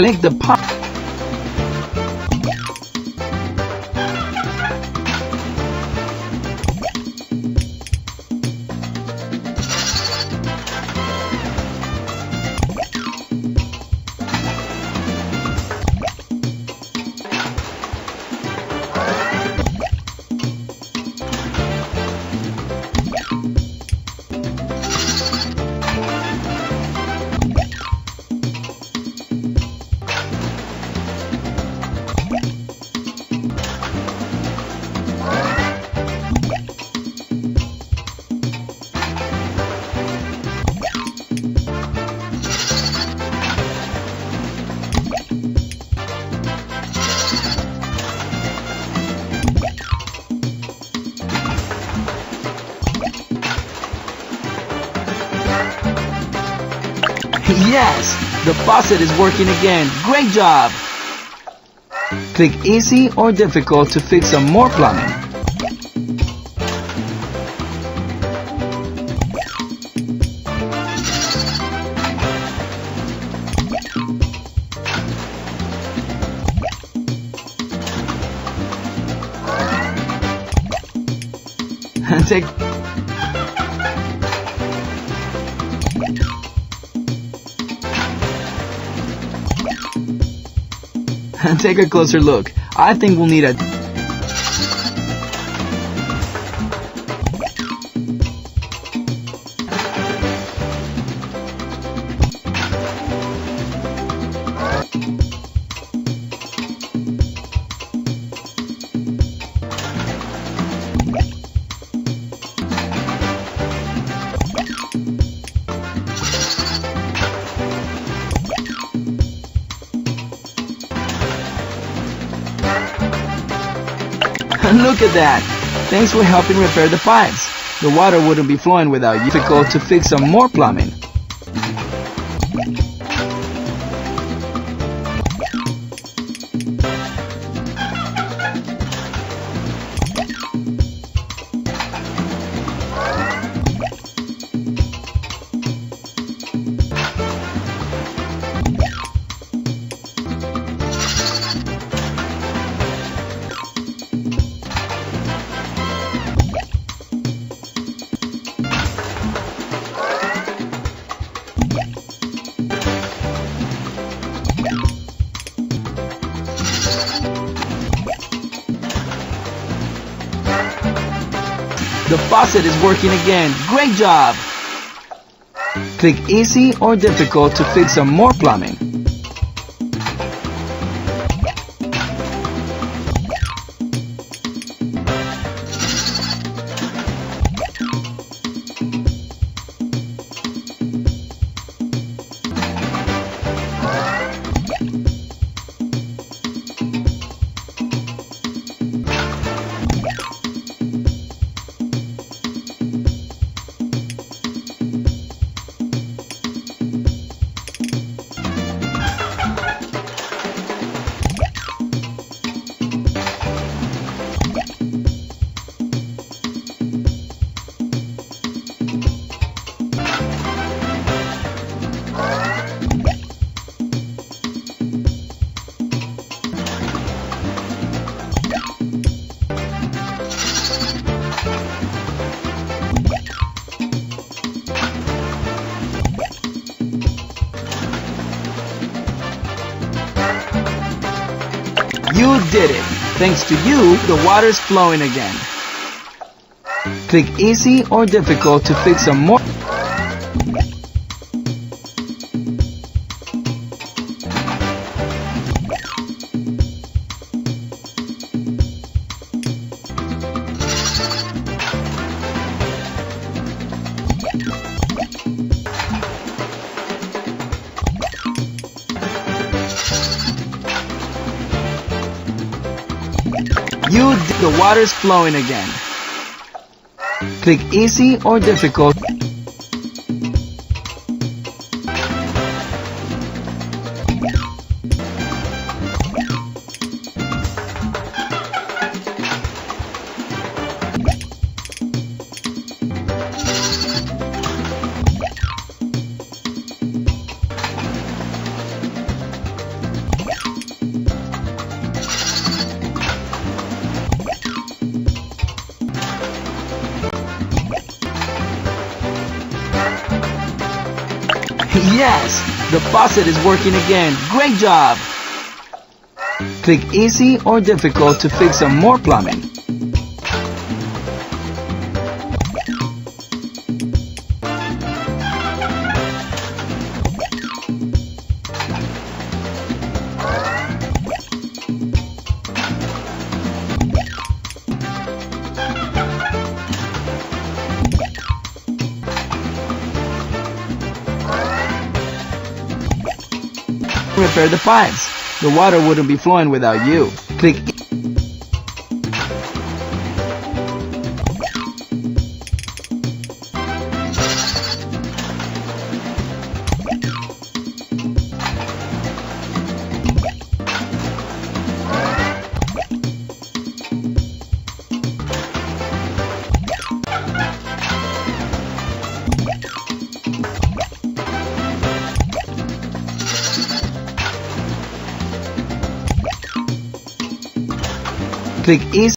Click the pop. Yes, the faucet is working again. Great job! Click easy or difficult to fix some more plumbing. Take a closer look. I think we'll need a Look at that! Thanks for helping repair the pipes. The water wouldn't be flowing without you. Difficult to fix some more plumbing. The faucet is working again. Great job! Click easy or difficult to fix some more plumbing. You did it! Thanks to you, the water's flowing again. Click easy or difficult to fix some more. The water's flowing again. Click easy or difficult. Yes, the faucet is working again. Great job! Click easy or difficult to fix some more plumbing. Repair the pipes. The water wouldn't be flowing without you. Click easy